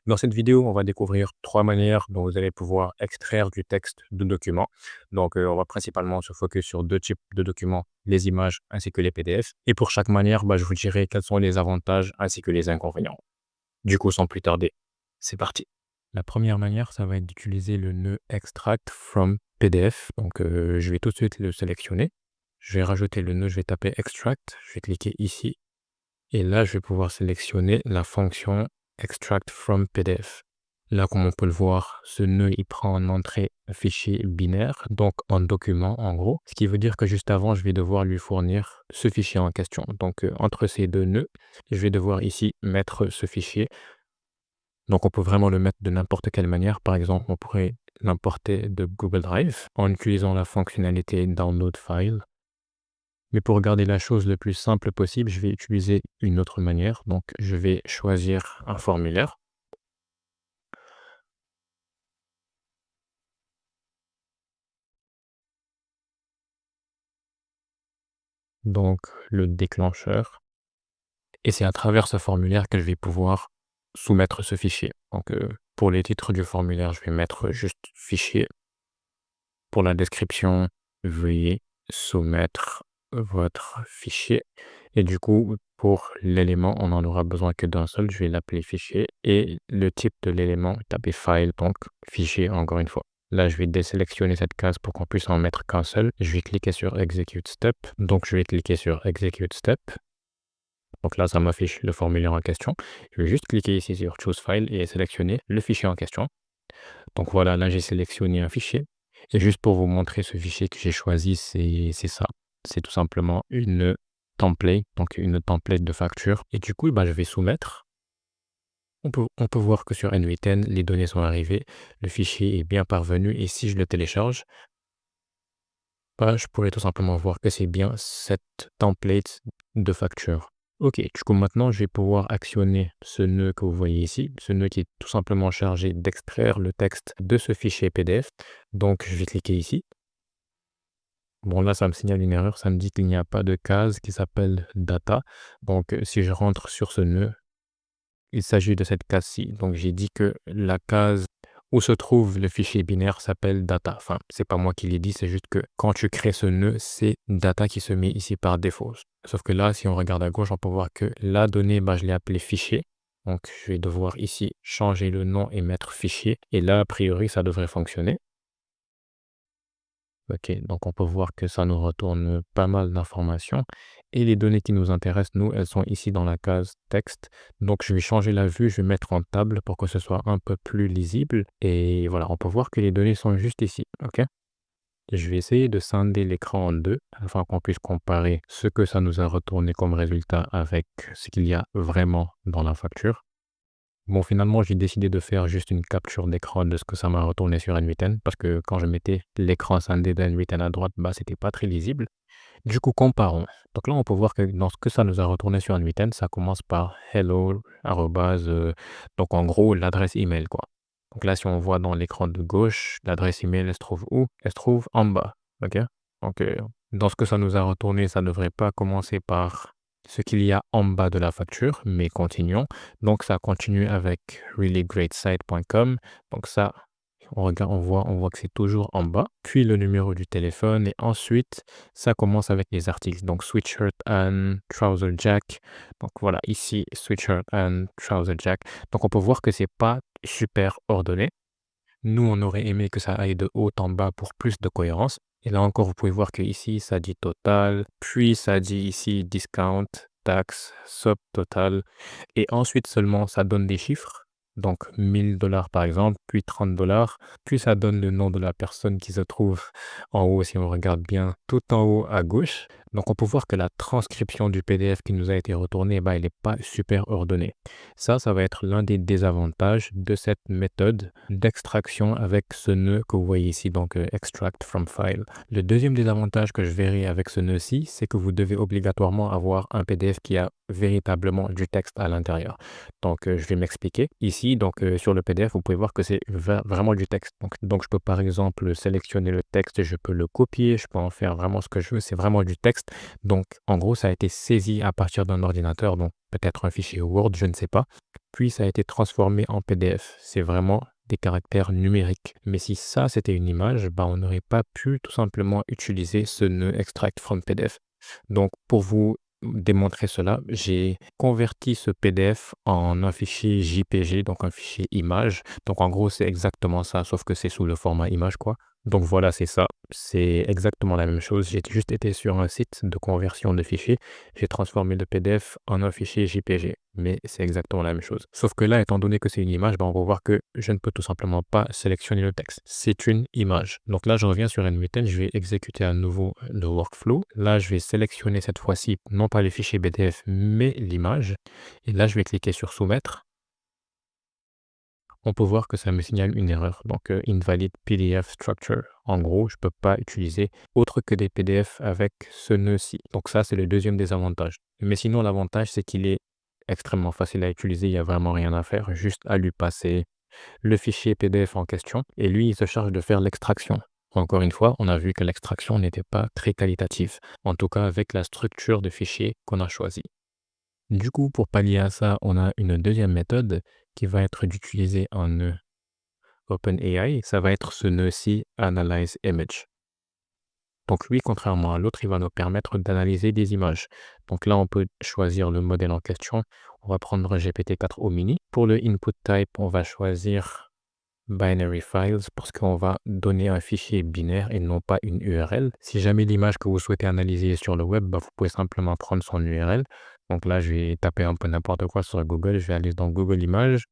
Dans cette vidéo, on va découvrir 3 manières dont vous allez pouvoir extraire du texte de documents. Donc, on va principalement se focus sur 2 types de documents, les images ainsi que les PDF. Et pour chaque manière, je vous dirai quels sont les avantages ainsi que les inconvénients. Du coup, sans plus tarder, c'est parti. La première manière, ça va être d'utiliser le nœud Extract from PDF. Donc, je vais tout de suite le sélectionner. Je vais rajouter le nœud, je vais taper Extract, je vais cliquer ici. Et là, je vais pouvoir sélectionner la fonction Extract from PDF. Là, comme on peut le voir, ce nœud, il prend en entrée un fichier binaire, donc en document en gros, ce qui veut dire que juste avant, je vais devoir lui fournir ce fichier en question. Donc, entre ces deux nœuds, je vais devoir ici mettre ce fichier. Donc, on peut vraiment le mettre de n'importe quelle manière. Par exemple, on pourrait l'importer de Google Drive en utilisant la fonctionnalité Download File. Mais pour garder la chose le plus simple possible, je vais utiliser une autre manière. Donc, je vais choisir un formulaire. Donc, le déclencheur. Et c'est à travers ce formulaire que je vais pouvoir soumettre ce fichier. Donc, pour les titres du formulaire, je vais mettre juste fichier. Pour la description, veuillez soumettre votre fichier. Et du coup, pour l'élément, on n'en aura besoin que d'un seul. Je vais l'appeler fichier. Et le type de l'élément, taper file, donc fichier encore une fois. Là, je vais désélectionner cette case pour qu'on puisse en mettre qu'un seul. Je vais cliquer sur Execute Step. Donc, je vais cliquer sur Execute Step. Donc là, ça m'affiche le formulaire en question. Je vais juste cliquer ici sur Choose File et sélectionner le fichier en question. Donc voilà, là, j'ai sélectionné un fichier. Et juste pour vous montrer ce fichier que j'ai choisi, c'est ça. C'est tout simplement une template, donc une template de facture. Et du coup, je vais soumettre. On peut voir que sur N8N, les données sont arrivées. Le fichier est bien parvenu. Et si je le télécharge, je pourrais tout simplement voir que c'est bien cette template de facture. Ok, du coup maintenant je vais pouvoir actionner ce nœud que vous voyez ici, ce nœud qui est tout simplement chargé d'extraire le texte de ce fichier PDF. Donc je vais cliquer ici. Bon là ça me signale une erreur, ça me dit qu'il n'y a pas de case qui s'appelle data. Donc si je rentre sur ce nœud, il s'agit de cette case-ci. Donc j'ai dit que la case où se trouve le fichier binaire s'appelle data. Enfin, c'est pas moi qui l'ai dit, c'est juste que quand tu crées ce nœud, c'est data qui se met ici par défaut. Sauf que là, si on regarde à gauche, on peut voir que la donnée, je l'ai appelée fichier. Donc, je vais devoir ici changer le nom et mettre fichier. Et là, a priori, ça devrait fonctionner. Ok, donc on peut voir que ça nous retourne pas mal d'informations. Et les données qui nous intéressent, nous, elles sont ici dans la case texte. Donc je vais changer la vue, je vais mettre en table pour que ce soit un peu plus lisible. Et voilà, on peut voir que les données sont juste ici. Ok. Je vais essayer de scinder l'écran en deux afin qu'on puisse comparer ce que ça nous a retourné comme résultat avec ce qu'il y a vraiment dans la facture. Bon, finalement, j'ai décidé de faire juste une capture d'écran de ce que ça m'a retourné sur N8N parce que quand je mettais l'écran scindé de N8N à droite, c'était pas très lisible. Du coup, comparons. Donc là, on peut voir que dans ce que ça nous a retourné sur N8N, ça commence par hello, arrobase, donc en gros, l'adresse email, quoi. Donc là, si on voit dans l'écran de gauche, l'adresse email, elle se trouve où? Elle se trouve en bas. OK? Donc, dans ce que ça nous a retourné, ça ne devrait pas commencer par ce qu'il y a en bas de la facture, mais continuons. Donc, ça continue avec realllygreatsite.com. Donc ça, on regarde, on voit que c'est toujours en bas. Puis le numéro du téléphone et ensuite, ça commence avec les articles. Donc, sweatshirt and trouser jack. Donc voilà, ici, sweatshirt and trouser jack. Donc, on peut voir que c'est pas super ordonné. Nous, on aurait aimé que ça aille de haut en bas pour plus de cohérence. Et là encore, vous pouvez voir que ici, ça dit total, puis ça dit ici discount, taxe, subtotal, et ensuite seulement ça donne des chiffres. Donc 1000 $ par exemple, puis 30 $, puis ça donne le nom de la personne qui se trouve en haut, si on regarde bien, tout en haut à gauche. Donc on peut voir que la transcription du PDF qui nous a été retourné, elle n'est pas super ordonnée. Ça va être l'un des désavantages de cette méthode d'extraction avec ce nœud que vous voyez ici, donc extract from file. Le deuxième désavantage que je verrai avec ce nœud-ci, c'est que vous devez obligatoirement avoir un PDF qui a véritablement du texte à l'intérieur. Donc, je vais m'expliquer. Ici, donc sur le PDF, vous pouvez voir que c'est vraiment du texte. Donc, je peux par exemple sélectionner le texte, je peux le copier, je peux en faire vraiment ce que je veux. C'est vraiment du texte. Donc, en gros, ça a été saisi à partir d'un ordinateur, donc peut-être un fichier Word, je ne sais pas. puis ça a été transformé en PDF. C'est vraiment des caractères numériques. Mais si ça, c'était une image, bah, on n'aurait pas pu tout simplement utiliser ce nœud extract from PDF. Donc, pour vous démontrer cela, j'ai converti ce PDF en un fichier JPG, donc un fichier image. Donc, en gros, c'est exactement ça, sauf que c'est sous le format image, quoi. Donc voilà, c'est ça. C'est exactement la même chose. J'ai juste été sur un site de conversion de fichiers. J'ai transformé le PDF en un fichier JPG. Mais c'est exactement la même chose. Sauf que là, étant donné que c'est une image, ben, on va voir que je ne peux tout simplement pas sélectionner le texte. C'est une image. Donc là, je reviens sur NVTen. Je vais exécuter à nouveau le workflow. Là, je vais sélectionner cette fois-ci, non pas le fichier PDF, mais l'image. Et là, je vais cliquer sur soumettre. On peut voir que ça me signale une erreur, donc invalid PDF structure. En gros, je ne peux pas utiliser autre que des PDF avec ce nœud-ci. Donc ça, c'est le deuxième désavantage. Mais sinon, l'avantage, c'est qu'il est extrêmement facile à utiliser. Il n'y a vraiment rien à faire, juste à lui passer le fichier PDF en question. Et lui, il se charge de faire l'extraction. Encore une fois, on a vu que l'extraction n'était pas très qualitative, en tout cas avec la structure de fichier qu'on a choisi. Du coup, pour pallier à ça, on a une deuxième méthode qui va être d'utiliser un nœud OpenAI. Ça va être ce nœud-ci, Analyze Image. Donc lui, contrairement à l'autre, il va nous permettre d'analyser des images. Donc là, on peut choisir le modèle en question. On va prendre GPT-4 Omni. Pour le input type, on va choisir binary files parce qu'on va donner un fichier binaire et non pas une URL. Si jamais l'image que vous souhaitez analyser est sur le web, bah, vous pouvez simplement prendre son URL. Donc là, je vais taper un peu n'importe quoi sur Google. Je vais aller dans Google Images.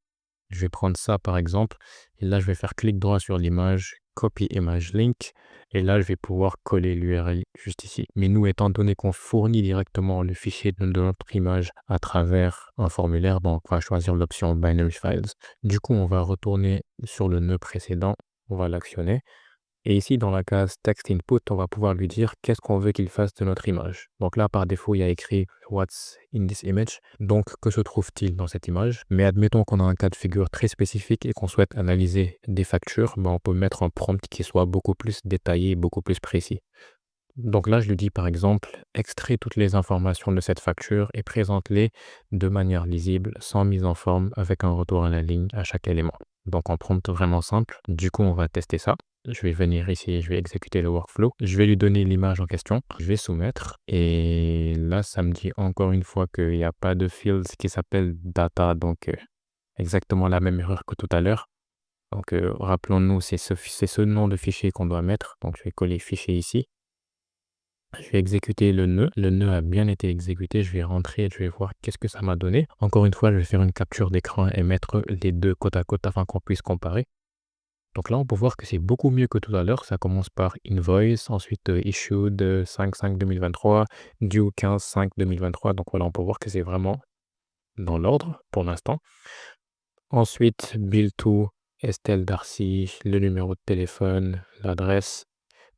Je vais prendre ça par exemple. Et là, je vais faire clic droit sur l'image, copy image link. Et là, je vais pouvoir coller l'URL juste ici. Mais nous, étant donné qu'on fournit directement le fichier de notre image à travers un formulaire, donc on va choisir l'option binary files. Du coup, on va retourner sur le nœud précédent. On va l'actionner. Et ici, dans la case Text Input, on va pouvoir lui dire qu'est-ce qu'on veut qu'il fasse de notre image. Donc là, par défaut, il y a écrit What's in this image. Donc, que se trouve-t-il dans cette image? Mais admettons qu'on a un cas de figure très spécifique et qu'on souhaite analyser des factures, ben, on peut mettre un prompt qui soit beaucoup plus détaillé, beaucoup plus précis. Donc là, je lui dis par exemple, extrais toutes les informations de cette facture et présente-les de manière lisible, sans mise en forme, avec un retour à la ligne à chaque élément. Donc en prompt vraiment simple. Du coup, on va tester ça. Je vais venir ici, je vais exécuter le workflow. Je vais lui donner l'image en question. Je vais soumettre. Et là, ça me dit encore une fois qu'il n'y a pas de field qui s'appelle data. Donc exactement la même erreur que tout à l'heure. Donc rappelons-nous, c'est ce nom de fichier qu'on doit mettre. Donc je vais coller fichier ici. Je vais exécuter le nœud. Le nœud a bien été exécuté. Je vais rentrer et je vais voir qu'est-ce que ça m'a donné. Encore une fois, je vais faire une capture d'écran et mettre les deux côte à côte afin qu'on puisse comparer. Donc là, on peut voir que c'est beaucoup mieux que tout à l'heure. Ça commence par invoice, ensuite issued 5/5/2023, due 15/5/2023. Donc voilà, on peut voir que c'est vraiment dans l'ordre pour l'instant. Ensuite, bill to Estelle Darcy, le numéro de téléphone, l'adresse,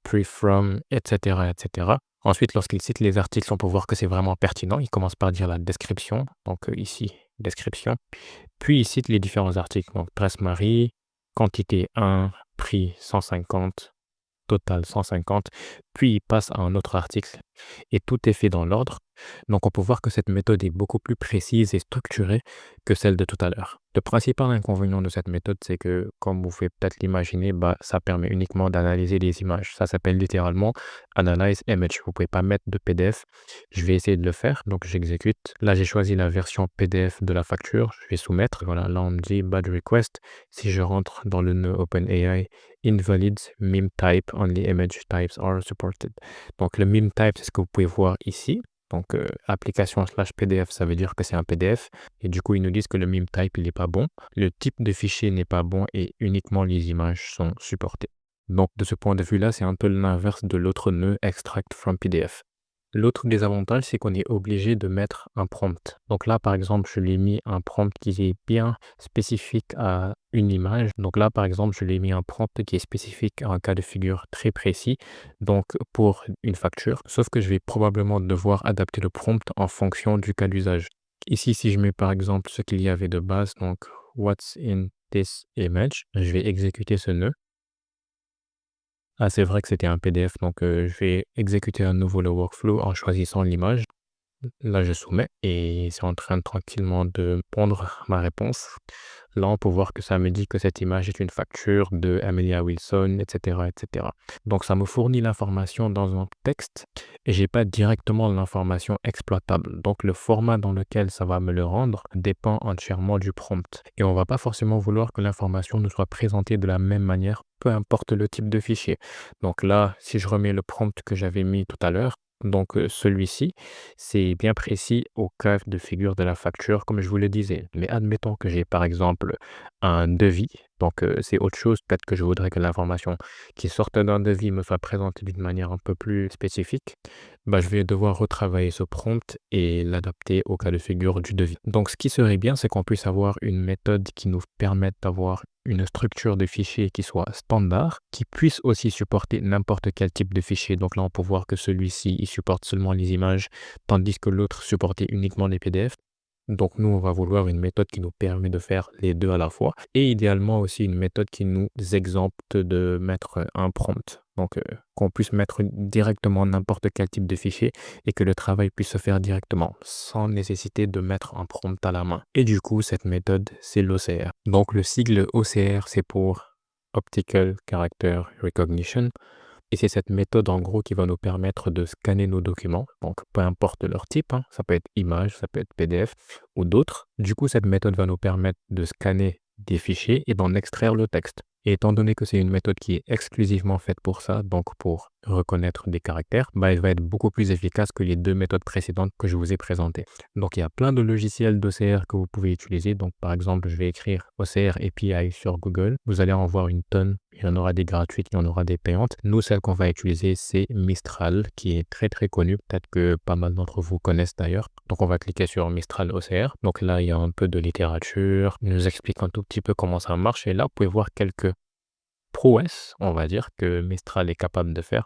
pre-from, etc., etc. Ensuite, lorsqu'il cite les articles, on peut voir que c'est vraiment pertinent. Il commence par dire la description. Donc ici, description. Puis il cite les différents articles. Donc presse Marie, quantité 1, prix 150, total 150. Puis il passe à un autre article et tout est fait dans l'ordre. Donc on peut voir que cette méthode est beaucoup plus précise et structurée que celle de tout à l'heure. Le principal inconvénient de cette méthode, c'est que, comme vous pouvez peut-être l'imaginer, ça permet uniquement d'analyser des images. Ça s'appelle littéralement Analyze Image. Vous ne pouvez pas mettre de PDF. Je vais essayer de le faire. Donc j'exécute. Là, j'ai choisi la version PDF de la facture. Je vais soumettre. Voilà, là on me dit Bad Request. Si je rentre dans le nœud OpenAI, Invalid meme type, only image types are supported. Donc le meme type, c'est ce que vous pouvez voir ici. Donc application / PDF, ça veut dire que c'est un PDF. Et du coup, ils nous disent que le meme type, il n'est pas bon. Le type de fichier n'est pas bon et uniquement les images sont supportées. Donc de ce point de vue-là, c'est un peu l'inverse de l'autre nœud extract from PDF. L'autre désavantage, c'est qu'on est obligé de mettre un prompt. Donc là, par exemple, je l'ai mis un prompt qui est bien spécifique à une image. Donc là, par exemple, je l'ai mis un prompt qui est spécifique à un cas de figure très précis, donc pour une facture. Sauf que je vais probablement devoir adapter le prompt en fonction du cas d'usage. Ici, si je mets par exemple ce qu'il y avait de base, donc what's in this image, je vais exécuter ce nœud. Ah, c'est vrai que c'était un PDF, donc je vais exécuter à nouveau le workflow en choisissant l'image. Là, je soumets et c'est en train tranquillement de pondre ma réponse. Là, on peut voir que ça me dit que cette image est une facture de Amelia Wilson, et cetera, et cetera. Donc, ça me fournit l'information dans un texte et j'ai pas directement l'information exploitable. Donc, le format dans lequel ça va me le rendre dépend entièrement du prompt. Et on va pas forcément vouloir que l'information nous soit présentée de la même manière, peu importe le type de fichier. Donc là, si je remets le prompt que j'avais mis tout à l'heure, donc celui-ci, c'est bien précis au cas de figure de la facture, comme je vous le disais. Mais admettons que j'ai par exemple un devis, donc c'est autre chose. Peut-être que je voudrais que l'information qui sorte d'un devis me soit présentée d'une manière un peu plus spécifique. Bah, je vais devoir retravailler ce prompt et l'adapter au cas de figure du devis. Donc, ce qui serait bien, c'est qu'on puisse avoir une méthode qui nous permette d'avoir une structure de fichier qui soit standard, qui puisse aussi supporter n'importe quel type de fichier. Donc là, on peut voir que celui-ci, il supporte seulement les images, tandis que l'autre supportait uniquement les PDF. Donc nous, on va vouloir une méthode qui nous permet de faire les deux à la fois et idéalement aussi une méthode qui nous exempte de mettre un prompt. Donc qu'on puisse mettre directement n'importe quel type de fichier et que le travail puisse se faire directement sans nécessiter de mettre un prompt à la main. Et du coup, cette méthode, c'est l'OCR. Donc le sigle OCR, c'est pour Optical Character Recognition. Et c'est cette méthode en gros qui va nous permettre de scanner nos documents, donc peu importe leur type, hein, ça peut être image, ça peut être PDF ou d'autres. Du coup, cette méthode va nous permettre de scanner des fichiers et d'en extraire le texte. Et étant donné que c'est une méthode qui est exclusivement faite pour ça, donc pour reconnaître des caractères, bah, elle va être beaucoup plus efficace que les deux méthodes précédentes que je vous ai présentées. Donc il y a plein de logiciels d'OCR que vous pouvez utiliser. Donc par exemple, je vais écrire OCR API sur Google. Vous allez en voir une tonne. Il y en aura des gratuites, il y en aura des payantes. Nous, celle qu'on va utiliser, c'est Mistral, qui est très très connue. Peut-être que pas mal d'entre vous connaissent d'ailleurs. Donc on va cliquer sur Mistral OCR. Donc là, il y a un peu de littérature. Il nous explique un tout petit peu comment ça marche. Et là, vous pouvez voir quelques prouesse, on va dire, que Mistral est capable de faire.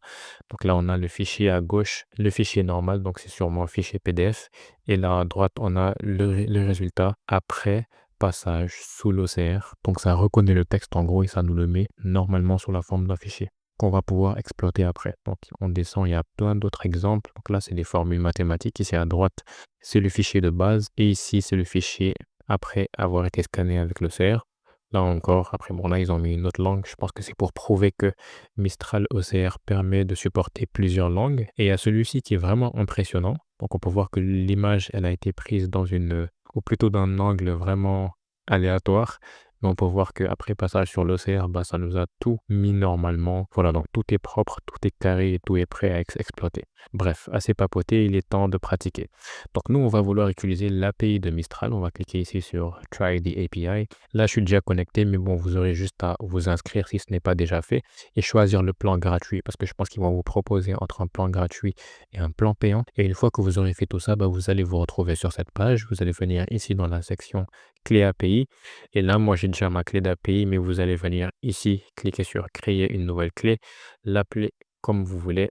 Donc là, on a le fichier à gauche, le fichier normal, donc c'est sûrement un fichier PDF. Et là, à droite, on a le résultat après passage sous l'OCR. Donc ça reconnaît le texte en gros et ça nous le met normalement sous la forme d'un fichier qu'on va pouvoir exploiter après. Donc on descend, il y a plein d'autres exemples. Donc là, c'est des formules mathématiques. Ici à droite, c'est le fichier de base. Et ici, c'est le fichier après avoir été scanné avec l'OCR. Là encore, après bon là ils ont mis une autre langue, je pense que c'est pour prouver que Mistral OCR permet de supporter plusieurs langues. Et il y a celui-ci qui est vraiment impressionnant. Donc on peut voir que l'image, elle a été prise dans ou plutôt d'un angle vraiment aléatoire. Mais on peut voir qu'après passage sur l'OCR, bah, ça nous a tout mis normalement. Voilà, donc tout est propre, tout est carré et tout est prêt à exploiter. Bref, assez papoté, il est temps de pratiquer. Donc nous, on va vouloir utiliser l'API de Mistral. On va cliquer ici sur Try the API. Là, je suis déjà connecté, mais bon, vous aurez juste à vous inscrire si ce n'est pas déjà fait et choisir le plan gratuit parce que je pense qu'ils vont vous proposer entre un plan gratuit et un plan payant. Et une fois que vous aurez fait tout ça, bah, vous allez vous retrouver sur cette page. Vous allez venir ici dans la section clé API. Et là, moi, j'ai déjà ma clé d'API, mais vous allez venir ici, cliquer sur créer une nouvelle clé, l'appeler comme vous voulez.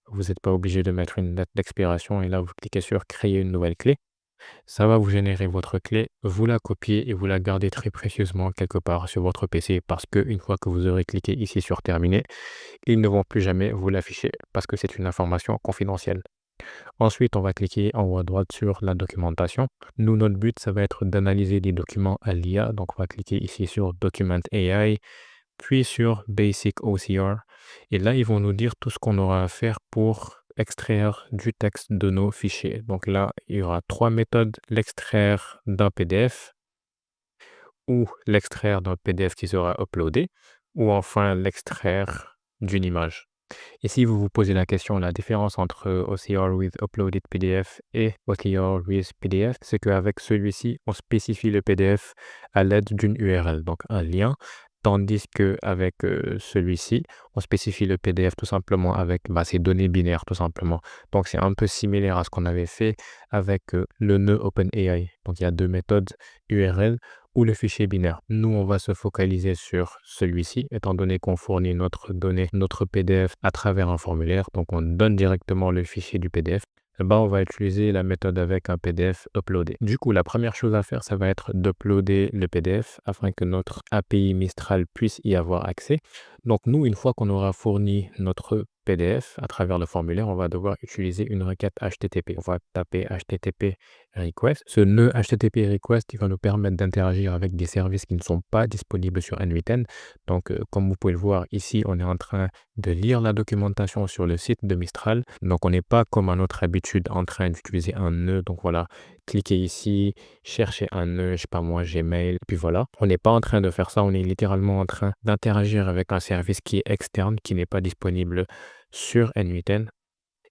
Vous n'êtes pas obligé de mettre une date d'expiration et là, vous cliquez sur créer une nouvelle clé. Ça va vous générer votre clé, vous la copiez et vous la gardez très précieusement quelque part sur votre PC parce qu'une fois que vous aurez cliqué ici sur terminer, ils ne vont plus jamais vous l'afficher parce que c'est une information confidentielle. Ensuite, on va cliquer en haut à droite sur la documentation. Nous, notre but, ça va être d'analyser des documents à l'IA. Donc, on va cliquer ici sur Document AI, puis sur Basic OCR. Et là, ils vont nous dire tout ce qu'on aura à faire pour extraire du texte de nos fichiers. Donc là, il y aura trois méthodes, l'extraire d'un PDF ou l'extraire d'un PDF qui sera uploadé ou enfin l'extraire d'une image. Et si vous vous posez la question, la différence entre OCR with Uploaded PDF et OCR with PDF, c'est qu'avec celui-ci, on spécifie le PDF à l'aide d'une URL, donc un lien, tandis qu'avec celui-ci, on spécifie le PDF tout simplement avec ces données binaires, tout simplement. Donc c'est un peu similaire à ce qu'on avait fait avec le nœud OpenAI. Donc il y a deux méthodes URL ou le fichier binaire. Nous, on va se focaliser sur celui-ci, étant donné qu'on fournit notre donnée, notre PDF à travers un formulaire. Donc, on donne directement le fichier du PDF. On va utiliser la méthode avec un PDF uploadé. Du coup, la première chose à faire, ça va être d'uploader le PDF afin que notre API Mistral puisse y avoir accès. Donc nous, une fois qu'on aura fourni notre PDF à travers le formulaire, on va devoir utiliser une requête HTTP. On va taper HTTP request. Ce nœud HTTP request, il va nous permettre d'interagir avec des services qui ne sont pas disponibles sur N8N. Donc, comme vous pouvez le voir ici, on est en train de lire la documentation sur le site de Mistral. Donc, on n'est pas comme à notre habitude en train d'utiliser un nœud. Donc voilà, cliquez ici, cherchez un nœud, je sais pas moi, Gmail, puis voilà. On n'est pas en train de faire ça, on est littéralement en train d'interagir avec un service qui est externe, qui n'est pas disponible sur N8N.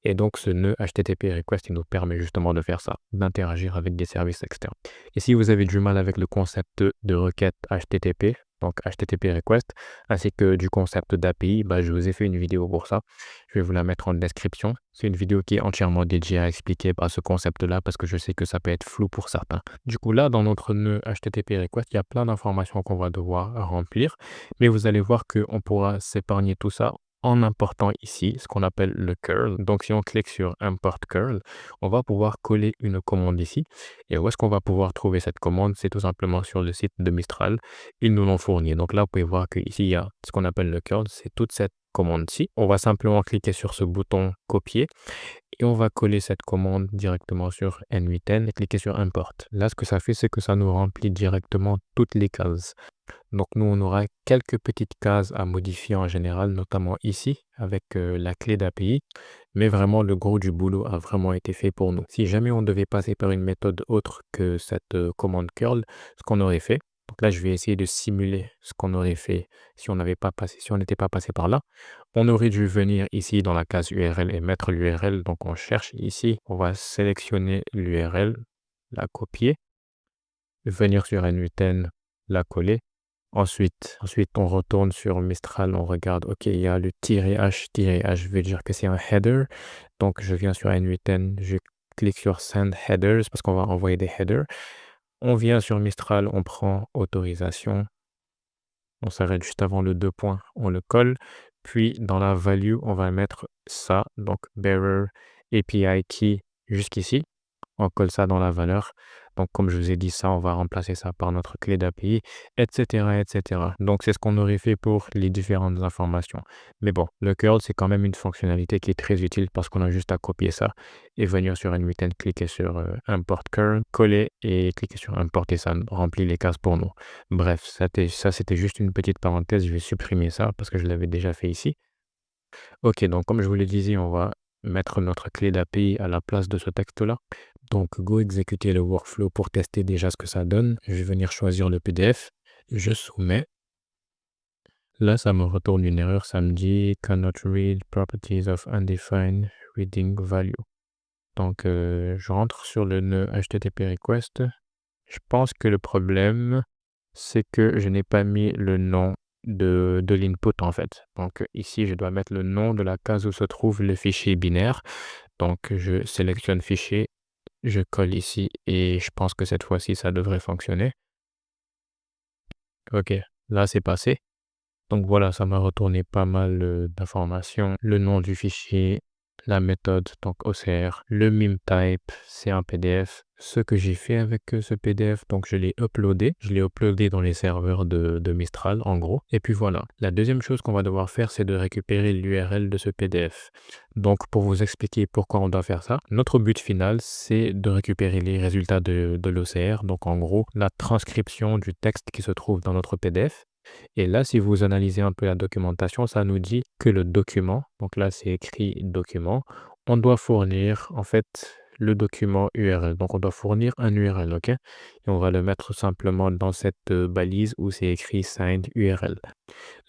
Et donc, ce nœud HTTP request, il nous permet justement de faire ça, d'interagir avec des services externes. Et si vous avez du mal avec le concept de requête HTTP, donc HTTP request, ainsi que du concept d'API, je vous ai fait une vidéo pour ça. Je vais vous la mettre en description. C'est une vidéo qui est entièrement dédiée à expliquer ce concept-là parce que je sais que ça peut être flou pour certains. Du coup, là, dans notre nœud HTTP request, il y a plein d'informations qu'on va devoir remplir, mais vous allez voir qu'on pourra s'épargner tout ça en important ici ce qu'on appelle le curl. Donc, si on clique sur Import curl, on va pouvoir coller une commande ici. Et où est-ce qu'on va pouvoir trouver cette commande? C'est tout simplement sur le site de Mistral. Ils nous l'ont fourni. Donc là, vous pouvez voir qu'ici, il y a ce qu'on appelle le curl. C'est toute cette commande-ci. On va simplement cliquer sur ce bouton copier et on va coller cette commande directement sur N8N et cliquer sur Import. Là, ce que ça fait, c'est que ça nous remplit directement toutes les cases. Donc nous, on aura quelques petites cases à modifier en général, notamment ici, avec la clé d'API. Mais vraiment, le gros du boulot a vraiment été fait pour nous. Si jamais on devait passer par une méthode autre que cette commande curl, ce qu'on aurait fait, donc là, je vais essayer de simuler ce qu'on aurait fait si on n'était pas passé par là. On aurait dû venir ici dans la case URL et mettre l'URL. Donc on cherche ici, on va sélectionner l'URL, la copier, venir sur N8N, la coller. Ensuite, on retourne sur Mistral, on regarde, OK, il y a le -h veut dire que c'est un header. Donc, je viens sur N8N, je clique sur Send Headers parce qu'on va envoyer des headers. On vient sur Mistral, on prend autorisation. On s'arrête juste avant le 2 points, on le colle. Puis, dans la value, on va mettre ça, donc bearer API key jusqu'ici. On colle ça dans la valeur. Donc, comme je vous ai dit ça, on va remplacer ça par notre clé d'API, etc., etc. Donc, c'est ce qu'on aurait fait pour les différentes informations. Mais bon, le curl, c'est quand même une fonctionnalité qui est très utile parce qu'on a juste à copier ça et venir sur N8N, cliquer sur Import curl, coller et cliquer sur Import et ça remplit les cases pour nous. Bref, c'était juste une petite parenthèse. Je vais supprimer ça parce que je l'avais déjà fait ici. Ok, donc comme je vous le disais, on va mettre notre clé d'API à la place de ce texte-là. Donc, go exécuter le workflow pour tester déjà ce que ça donne. Je vais venir choisir le PDF. Je soumets. Là, ça me retourne une erreur. Ça me dit cannot read properties of undefined reading value. Donc, je rentre sur le nœud HTTP request. Je pense que le problème, c'est que je n'ai pas mis le nom de l'input en fait. Donc, ici, je dois mettre le nom de la case où se trouve le fichier binaire. Donc, je sélectionne fichier. Je colle ici et je pense que cette fois-ci, ça devrait fonctionner. Ok, là, c'est passé. Donc voilà, ça m'a retourné pas mal d'informations. Le nom du fichier, la méthode, donc OCR, le meme type, c'est un PDF. Ce que j'ai fait avec ce PDF, donc je l'ai uploadé. Je l'ai uploadé dans les serveurs de Mistral, en gros. Et puis voilà. La deuxième chose qu'on va devoir faire, c'est de récupérer l'URL de ce PDF. Donc pour vous expliquer pourquoi on doit faire ça, notre but final, c'est de récupérer les résultats de l'OCR. Donc en gros, la transcription du texte qui se trouve dans notre PDF. Et là, si vous analysez un peu la documentation, ça nous dit que le document, donc là c'est écrit document, on doit fournir en fait le document URL. Donc on doit fournir un URL, ok? Et on va le mettre simplement dans cette balise où c'est écrit signed URL.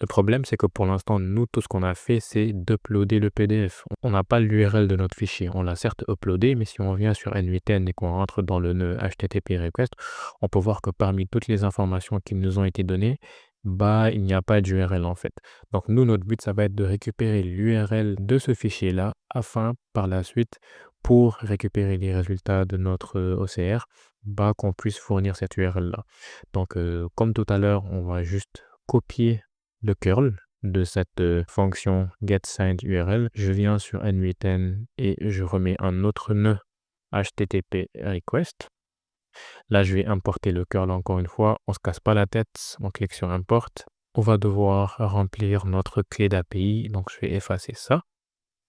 Le problème, c'est que pour l'instant, nous, tout ce qu'on a fait, c'est d'uploader le PDF. On n'a pas l'URL de notre fichier. On l'a certes uploadé, mais si on vient sur N8N et qu'on rentre dans le nœud HTTP request, on peut voir que parmi toutes les informations qui nous ont été données, il n'y a pas d'URL en fait. Donc nous, notre but, ça va être de récupérer l'URL de ce fichier-là afin, par la suite, pour récupérer les résultats de notre OCR, qu'on puisse fournir cette URL-là. Donc, comme tout à l'heure, on va juste copier le curl de cette fonction getSignedURL. Je viens sur N8N et je remets un autre nœud HTTP request. Là, je vais importer le curl encore une fois. On ne se casse pas la tête. On clique sur Import. on va devoir remplir notre clé d'API. Donc, je vais effacer ça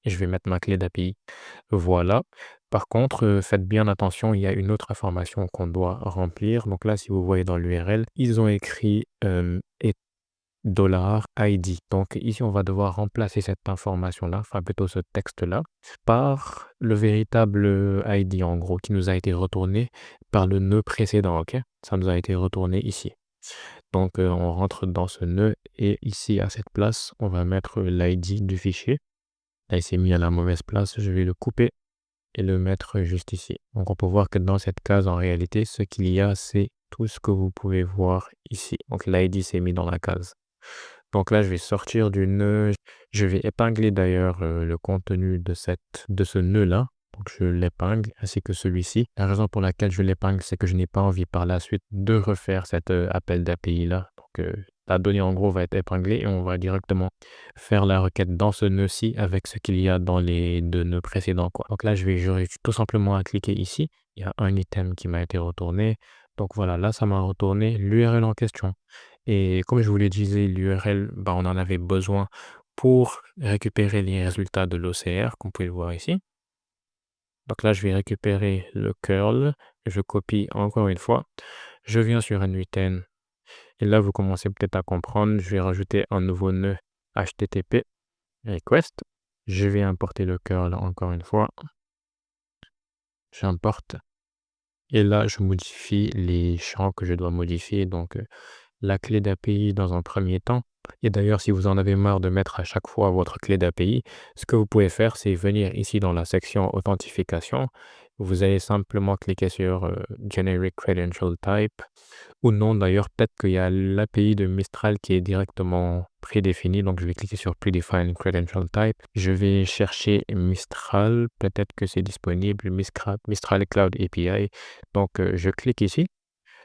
et je vais mettre ma clé d'API. Voilà. Par contre, faites bien attention, il y a une autre information qu'on doit remplir. Donc là, si vous voyez dans l'URL, ils ont écrit et $ID. Donc ici, on va devoir remplacer cette information-là, enfin plutôt ce texte-là, par le véritable ID en gros, qui nous a été retourné par le nœud précédent, ok? Ça nous a été retourné ici. Donc on rentre dans ce nœud et ici, à cette place, on va mettre l'ID du fichier. Là, il s'est mis à la mauvaise place, je vais le couper et le mettre juste ici. Donc on peut voir que dans cette case, en réalité, ce qu'il y a, c'est tout ce que vous pouvez voir ici. Donc l'ID s'est mis dans la case. Donc là, je vais sortir du nœud. Je vais épingler d'ailleurs le contenu de ce nœud-là. Donc je l'épingle, ainsi que celui-ci. La raison pour laquelle je l'épingle, c'est que je n'ai pas envie par la suite de refaire cet appel d'API-là. Donc la donnée, en gros, va être épinglée et on va directement faire la requête dans ce nœud-ci avec ce qu'il y a dans les deux nœuds précédents, quoi. Donc là, j'aurai tout simplement à cliquer ici. Il y a un item qui m'a été retourné. Donc voilà, là, ça m'a retourné l'URL en question. Et comme je vous le disais, l'URL, on en avait besoin pour récupérer les résultats de l'OCR, comme vous pouvez le voir ici. Donc là, je vais récupérer le curl, je copie encore une fois, je viens sur n8n, et là, vous commencez peut-être à comprendre, je vais rajouter un nouveau nœud HTTP request, je vais importer le curl encore une fois, j'importe, et là, je modifie les champs que je dois modifier, donc la clé d'API dans un premier temps. Et d'ailleurs, si vous en avez marre de mettre à chaque fois votre clé d'API, ce que vous pouvez faire, c'est venir ici dans la section authentification. Vous allez simplement cliquer sur Generic Credential Type. Ou non, d'ailleurs, peut-être qu'il y a l'API de Mistral qui est directement prédéfinie. Donc, je vais cliquer sur Predefined Credential Type. Je vais chercher Mistral. Peut-être que c'est disponible. Mistral Cloud API. Donc, je clique ici.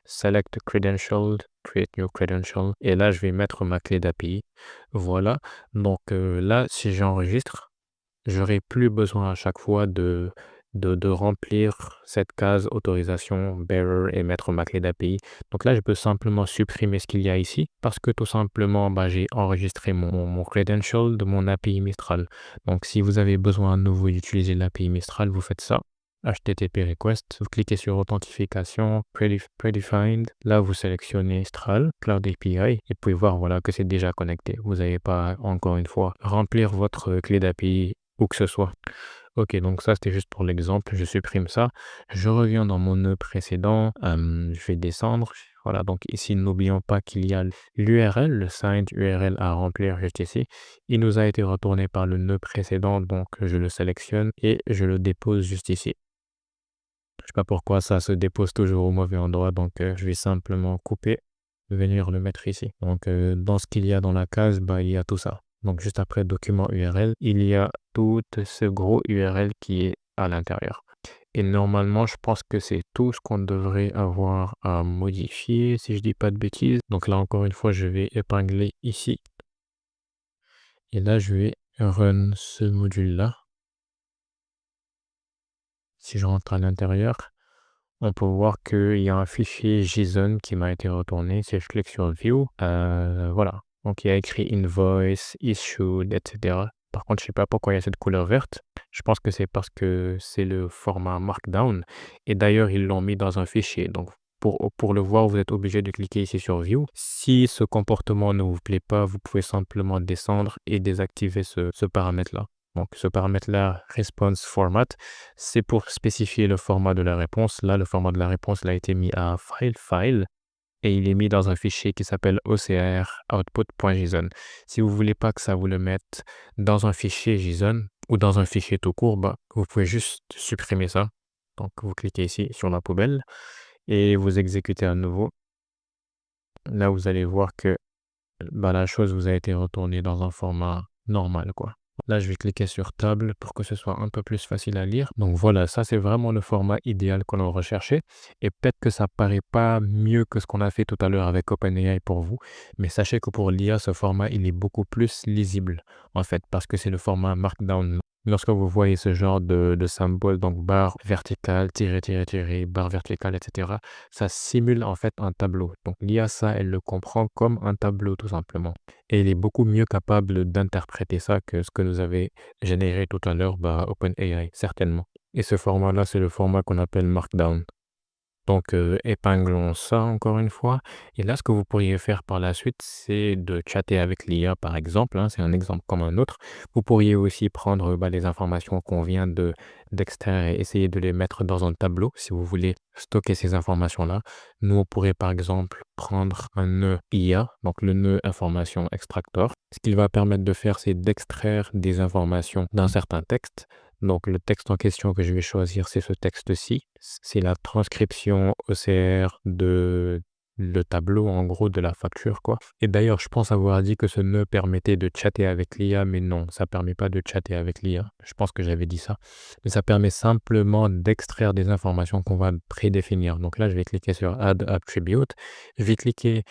Select Credential, Create New Credential. Et là, je vais mettre ma clé d'API. Voilà. Donc là, si j'enregistre, j'aurai plus besoin à chaque fois de remplir cette case autorisation bearer et mettre ma clé d'API. Donc là, je peux simplement supprimer ce qu'il y a ici parce que tout simplement, j'ai enregistré mon credential de mon API Mistral. Donc si vous avez besoin à nouveau d'utiliser l'API Mistral, vous faites ça. HTTP request, vous cliquez sur authentification, predefined, là vous sélectionnez Mistral, Cloud API, et vous pouvez voir voilà, que c'est déjà connecté. Vous n'avez pas, encore une fois, remplir votre clé d'API où que ce soit. Ok, donc ça c'était juste pour l'exemple, je supprime ça. Je reviens dans mon nœud précédent, je vais descendre. Voilà, donc ici, n'oublions pas qu'il y a l'URL, le signed URL à remplir juste ici. Il nous a été retourné par le nœud précédent, donc je le sélectionne et je le dépose juste ici. Je sais pas pourquoi ça se dépose toujours au mauvais endroit, donc je vais simplement couper, venir le mettre ici. Donc dans ce qu'il y a dans la case, il y a tout ça. Donc juste après document URL, il y a tout ce gros URL qui est à l'intérieur. Et normalement, je pense que c'est tout ce qu'on devrait avoir à modifier, si je dis pas de bêtises. Donc là, encore une fois, je vais épingler ici. Et là, je vais run ce module-là. Si je rentre à l'intérieur, on peut voir qu'il y a un fichier JSON qui m'a été retourné. Si je clique sur View, voilà. Donc il y a écrit Invoice, Issued, etc. Par contre, je ne sais pas pourquoi il y a cette couleur verte. Je pense que c'est parce que c'est le format Markdown. Et d'ailleurs, ils l'ont mis dans un fichier. Donc pour le voir, vous êtes obligé de cliquer ici sur View. Si ce comportement ne vous plaît pas, vous pouvez simplement descendre et désactiver ce paramètre-là. Donc, ce paramètre-là, response format, c'est pour spécifier le format de la réponse. Là, le format de la réponse a été mis à file, et il est mis dans un fichier qui s'appelle OCR output.json. Si vous ne voulez pas que ça vous le mette dans un fichier JSON ou dans un fichier tout court, vous pouvez juste supprimer ça. Donc, vous cliquez ici sur la poubelle et vous exécutez à nouveau. Là, vous allez voir que la chose vous a été retournée dans un format normal, quoi. Là, je vais cliquer sur table pour que ce soit un peu plus facile à lire. Donc voilà, ça c'est vraiment le format idéal qu'on a recherché. Et peut-être que ça paraît pas mieux que ce qu'on a fait tout à l'heure avec OpenAI pour vous. Mais sachez que pour l'IA, ce format, il est beaucoup plus lisible, en fait, parce que c'est le format Markdown. Lorsque vous voyez ce genre de symbole, donc barre verticale, tiret, tiret, tiret, barre verticale, et cetera, ça simule en fait un tableau. Donc l'IA, ça, elle le comprend comme un tableau tout simplement. Et il est beaucoup mieux capable d'interpréter ça que ce que nous avait généré tout à l'heure, OpenAI, certainement. Et ce format-là, c'est le format qu'on appelle Markdown. Donc, épinglons ça encore une fois. Et là, ce que vous pourriez faire par la suite, c'est de chatter avec l'IA, par exemple, hein, c'est un exemple comme un autre. Vous pourriez aussi prendre les informations qu'on vient d'extraire et essayer de les mettre dans un tableau si vous voulez stocker ces informations-là. Nous, on pourrait par exemple prendre un nœud IA, donc le nœud information extractor. Ce qu'il va permettre de faire, c'est d'extraire des informations d'un certain texte. Donc, le texte en question que je vais choisir, c'est ce texte-ci. C'est la transcription OCR de le tableau, en gros, de la facture, quoi. Et d'ailleurs, je pense avoir dit que ce nœud permettait de chatter avec l'IA, mais non, ça permet pas de chatter avec l'IA. Je pense que j'avais dit ça. Mais ça permet simplement d'extraire des informations qu'on va prédéfinir. Donc là, je vais cliquer sur Add Attribute. Je vais cliquer,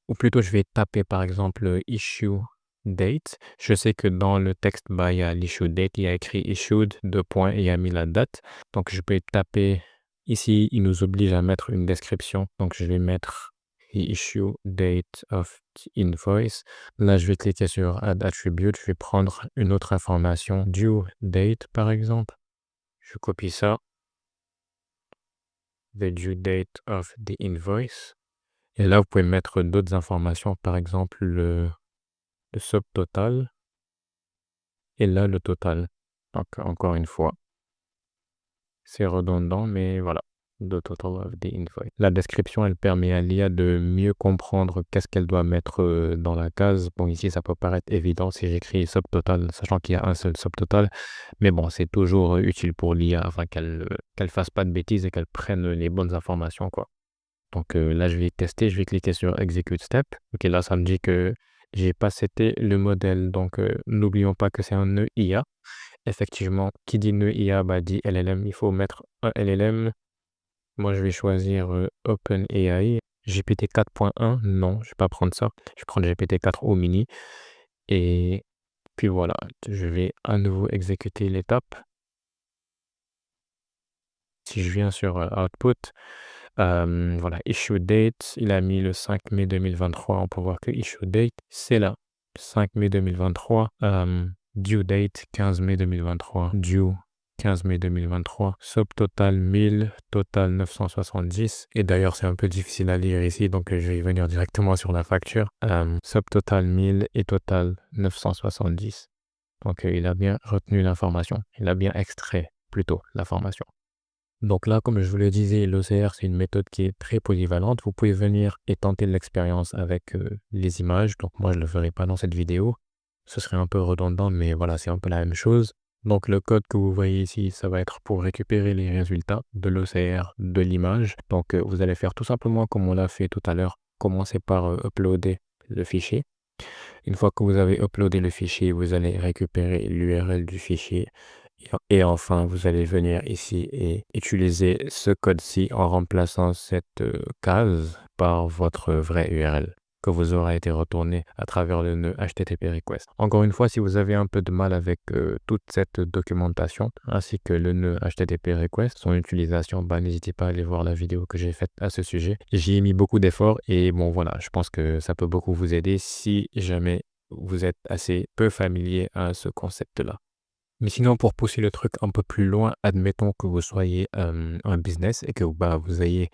ou plutôt, je vais taper, par exemple, Issue Date. Je sais que dans le texte, il y a l'issue date, il y a écrit issued, deux points, et il y a mis la date. Donc, je peux taper ici, il nous oblige à mettre une description. Donc, je vais mettre the issue date of the invoice. Là, je vais cliquer sur Add Attribute. Je vais prendre une autre information, due date, par exemple. Je copie ça. The due date of the invoice. Et là, vous pouvez mettre d'autres informations, par exemple le subtotal. Et là, le total. Donc, encore une fois, c'est redondant, mais voilà. The total of the invoice. La description, elle permet à l'IA de mieux comprendre qu'est-ce qu'elle doit mettre dans la case. Bon, ici, ça peut paraître évident si j'écris subtotal, sachant qu'il y a un seul subtotal. Mais bon, c'est toujours utile pour l'IA afin qu'elle fasse pas de bêtises et qu'elle prenne les bonnes informations, quoi. Donc là, je vais tester, je vais cliquer sur Execute Step. Ok, là, ça me dit que j'ai pas seté le modèle. Donc, n'oublions pas que c'est un nœud IA. Effectivement, qui dit nœud IA, dit LLM. Il faut mettre un LLM. Moi, je vais choisir OpenAI. GPT 4.1, non, je vais pas prendre ça. Je vais prendre GPT 4 au mini. Et puis voilà, je vais à nouveau exécuter l'étape. Si je viens sur Output, voilà, issue date, il a mis le 5 mai 2023. On peut voir que issue date, c'est là, 5 mai 2023. Due date, 15 mai 2023. Due, 15 mai 2023. Subtotal 1000, total 970. Et d'ailleurs, c'est un peu difficile à lire ici, donc je vais y venir directement sur la facture. Subtotal 1000 et total 970. Donc, il a bien retenu l'information. Il a bien extrait plutôt l'information. Donc là, comme je vous le disais, l'OCR, c'est une méthode qui est très polyvalente. Vous pouvez venir et tenter l'expérience avec les images. Donc moi, je ne le ferai pas dans cette vidéo. Ce serait un peu redondant, mais voilà, c'est un peu la même chose. Donc le code que vous voyez ici, ça va être pour récupérer les résultats de l'OCR de l'image. Donc vous allez faire tout simplement comme on l'a fait tout à l'heure. Commencez par uploader le fichier. Une fois que vous avez uploadé le fichier, vous allez récupérer l'URL du fichier. Et enfin, vous allez venir ici et utiliser ce code-ci en remplaçant cette case par votre vrai URL que vous aurez été retourné à travers le nœud HTTP request. Encore une fois, si vous avez un peu de mal avec toute cette documentation ainsi que le nœud HTTP request, son utilisation, n'hésitez pas à aller voir la vidéo que j'ai faite à ce sujet. J'y ai mis beaucoup d'efforts et bon voilà, je pense que ça peut beaucoup vous aider si jamais vous êtes assez peu familier à ce concept-là. Mais sinon, pour pousser le truc un peu plus loin, admettons que vous soyez un business et que vous ayez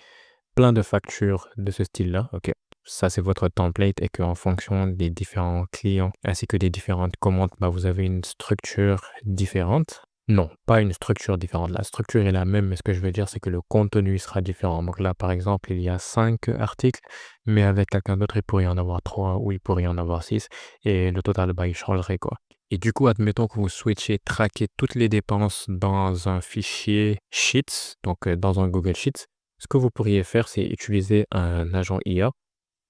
plein de factures de ce style-là. Ok, ça c'est votre template et qu'en fonction des différents clients ainsi que des différentes commandes, vous avez une structure différente. Non, pas une structure différente. La structure est la même, mais ce que je veux dire, c'est que le contenu sera différent. Donc là, par exemple, il y a 5 articles, mais avec quelqu'un d'autre, il pourrait y en avoir 3 ou il pourrait y en avoir 6 et le total, il changerait quoi. Et du coup, admettons que vous switchez traquer toutes les dépenses dans un fichier Sheets, donc dans un Google Sheets. Ce que vous pourriez faire, c'est utiliser un agent IA.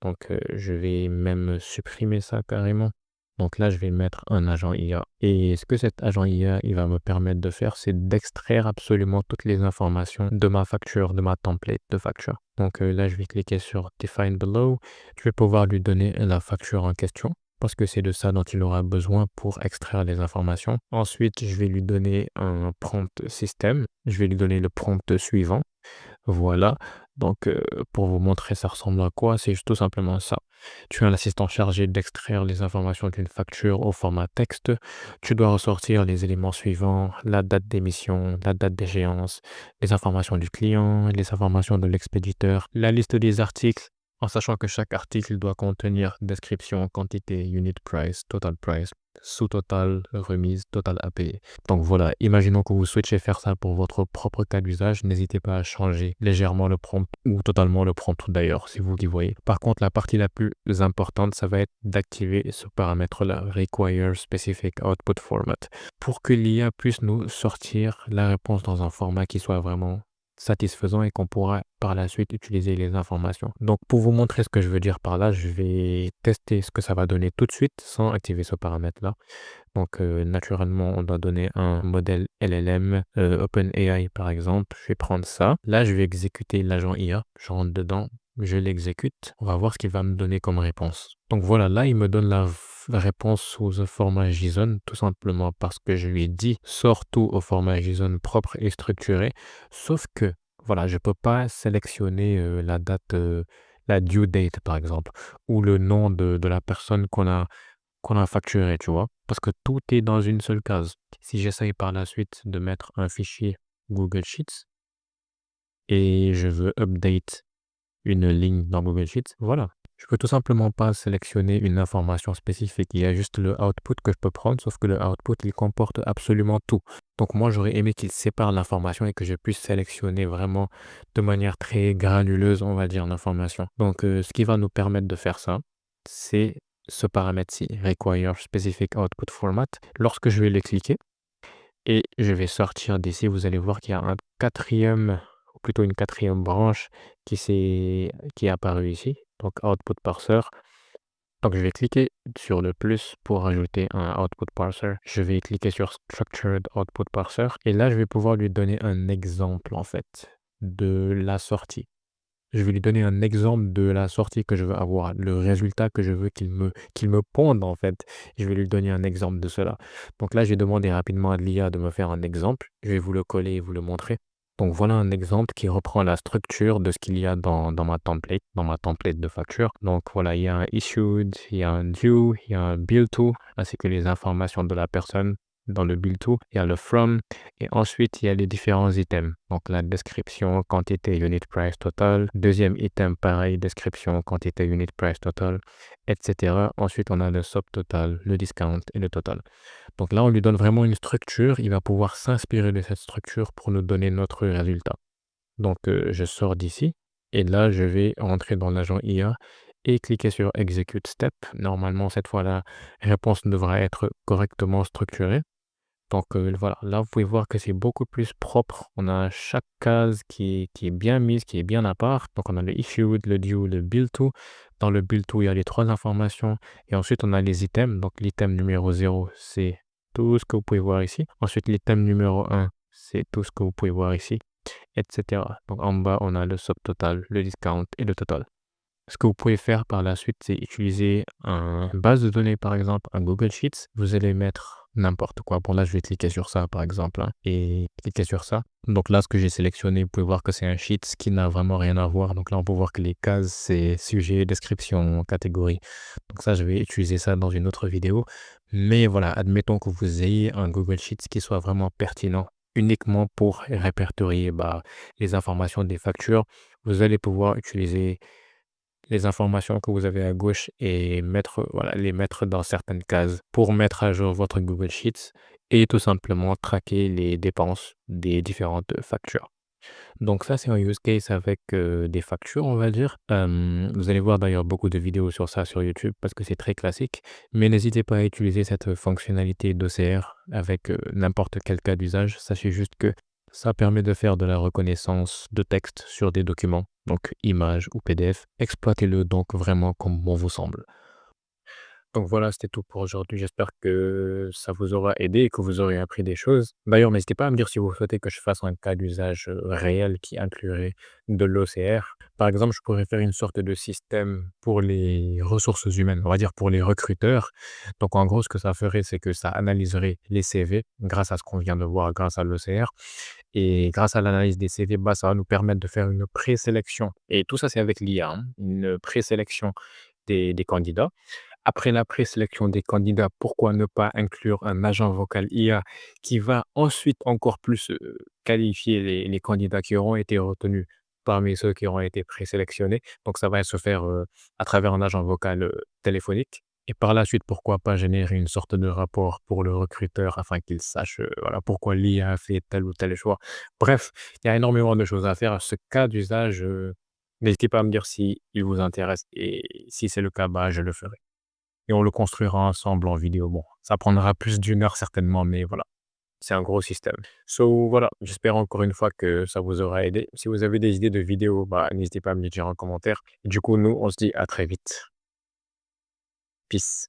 Donc, je vais même supprimer ça carrément. Donc là, je vais mettre un agent IA. Et ce que cet agent IA, il va me permettre de faire, c'est d'extraire absolument toutes les informations de ma facture, de ma template de facture. Donc là, je vais cliquer sur Define Below. Je vais pouvoir lui donner la facture en question. parce que c'est de ça dont il aura besoin pour extraire les informations. Ensuite, je vais lui donner un prompt système. Je vais lui donner le prompt suivant. Voilà, donc pour vous montrer ça ressemble à quoi, c'est tout simplement ça. Tu as l'assistant chargé d'extraire les informations d'une facture au format texte. Tu dois ressortir les éléments suivants, la date d'émission, la date d'échéance, les informations du client, les informations de l'expéditeur, la liste des articles, en sachant que chaque article doit contenir description, quantité, unit price, sous-total, remise, total à payer. Donc voilà, imaginons que vous souhaitez faire ça pour votre propre cas d'usage, n'hésitez pas à changer légèrement le prompt ou totalement le prompt d'ailleurs, si vous y voyez. Par contre, la partie la plus importante, ça va être d'activer ce paramètre-là, Require Specific Output Format, pour que l'IA puisse nous sortir la réponse dans un format qui soit vraiment satisfaisant et qu'on pourra par la suite utiliser les informations. Donc pour vous montrer ce que je veux dire par là, je vais tester ce que ça va donner tout de suite sans activer ce paramètre-là. Donc naturellement, on doit donner un modèle LLM, OpenAI par exemple. Je vais prendre ça. Là, je vais exécuter l'agent IA. Je rentre dedans, je l'exécute. On va voir ce qu'il va me donner comme réponse. Donc voilà, là, il me donne la réponse sous un format JSON, tout simplement parce que je lui ai dit sors tout au format JSON propre et structuré. Sauf que, voilà, je ne peux pas sélectionner la date, la due date par exemple, ou le nom de la personne qu'on a facturé, tu vois? Parce que tout est dans une seule case. Si j'essaye par la suite de mettre un fichier Google Sheets et je veux update une ligne dans Google Sheets, voilà. Je peux tout simplement pas sélectionner une information spécifique. Il y a juste le output que je peux prendre, sauf que le output, il comporte absolument tout. Donc moi, j'aurais aimé qu'il sépare l'information et que je puisse sélectionner vraiment de manière très granuleuse, on va dire, l'information. Donc ce qui va nous permettre de faire ça, c'est ce paramètre-ci, Require Specific Output Format. Lorsque je vais le cliquer et je vais sortir d'ici, vous allez voir qu'il y a un quatrième, ou plutôt une quatrième branche qui est apparue ici, donc Output Parser. Donc je vais cliquer sur le plus pour ajouter un Output Parser. Je vais cliquer sur Structured Output Parser et là, je vais pouvoir lui donner un exemple en fait de la sortie. Je vais lui donner un exemple de la sortie que je veux avoir, le résultat que je veux qu'il me ponde en fait. Je vais lui donner un exemple de cela. Donc là, j'ai demandé rapidement à l'IA de me faire un exemple. Je vais vous le coller et vous le montrer. Donc voilà un exemple qui reprend la structure de ce qu'il y a dans ma template de facture. Donc voilà, il y a un issued, il y a un due, il y a un bill to, ainsi que les informations de la personne dans le bill to. Il y a le from, et ensuite, il y a les différents items. Donc, la description, quantité, unit price total. Deuxième item, pareil, description, quantité, unit price total, etc. Ensuite, on a le subtotal, le discount et le total. Donc là, on lui donne vraiment une structure. Il va pouvoir s'inspirer de cette structure pour nous donner notre résultat. Donc, je sors d'ici. Et là, je vais rentrer dans l'agent IA et cliquer sur Execute Step. Normalement, cette fois, la réponse devra être correctement structurée. Donc voilà, là, vous pouvez voir que c'est beaucoup plus propre. On a chaque case qui est bien mise, qui est bien à part. Donc on a le issued, le due, le bill to. Dans le bill to, il y a les 3 informations et ensuite on a les items. Donc l'item numéro 0, c'est tout ce que vous pouvez voir ici. Ensuite, l'item numéro 1, c'est tout ce que vous pouvez voir ici, etc. Donc en bas, on a le subtotal, le discount et le total. Ce que vous pouvez faire par la suite, c'est utiliser une base de données, par exemple, un Google Sheets. Vous allez mettre n'importe quoi. Bon, là, je vais cliquer sur ça, par exemple, hein, et cliquer sur ça. Donc là, ce que j'ai sélectionné, vous pouvez voir que c'est un Sheets qui n'a vraiment rien à voir. Donc là, on peut voir que les cases, c'est sujet, description, catégorie. Donc ça, je vais utiliser ça dans une autre vidéo. Mais voilà, admettons que vous ayez un Google Sheets qui soit vraiment pertinent uniquement pour répertorier les informations des factures. Vous allez pouvoir utiliser les informations que vous avez à gauche et les mettre dans certaines cases pour mettre à jour votre Google Sheets et tout simplement traquer les dépenses des différentes factures. Donc ça, c'est un use case avec des factures, on va dire. Vous allez voir d'ailleurs beaucoup de vidéos sur ça sur YouTube parce que c'est très classique. Mais n'hésitez pas à utiliser cette fonctionnalité d'OCR avec n'importe quel cas d'usage. Sachez juste que ça permet de faire de la reconnaissance de texte sur des documents, donc images ou PDF. Exploitez-le donc vraiment comme bon vous semble. Donc voilà, c'était tout pour aujourd'hui. J'espère que ça vous aura aidé et que vous aurez appris des choses. D'ailleurs, n'hésitez pas à me dire si vous souhaitez que je fasse un cas d'usage réel qui inclurait de l'OCR. Par exemple, je pourrais faire une sorte de système pour les ressources humaines, on va dire pour les recruteurs. Donc en gros, ce que ça ferait, c'est que ça analyserait les CV grâce à ce qu'on vient de voir, grâce à l'OCR. Et grâce à l'analyse des CV, bah, ça va nous permettre de faire une présélection. Et tout ça, c'est avec l'IA, hein, une présélection des candidats. Après la présélection des candidats, pourquoi ne pas inclure un agent vocal IA qui va ensuite encore plus, qualifier les candidats qui auront été retenus parmi ceux qui auront été présélectionnés. Donc ça va se faire, à travers un agent vocal, téléphonique et par la suite, pourquoi pas générer une sorte de rapport pour le recruteur afin qu'il sache, voilà, pourquoi l'IA a fait tel ou tel choix. Bref, il y a énormément de choses à faire. Ce cas d'usage, n'hésitez pas à me dire si il vous intéresse et si c'est le cas, bah, je le ferai et on le construira ensemble en vidéo. Bon, ça prendra plus d'une heure certainement, mais voilà, c'est un gros système. So voilà, j'espère encore une fois que ça vous aura aidé. Si vous avez des idées de vidéos, bah, n'hésitez pas à me les dire en commentaire. Et du coup, nous, on se dit à très vite. Peace.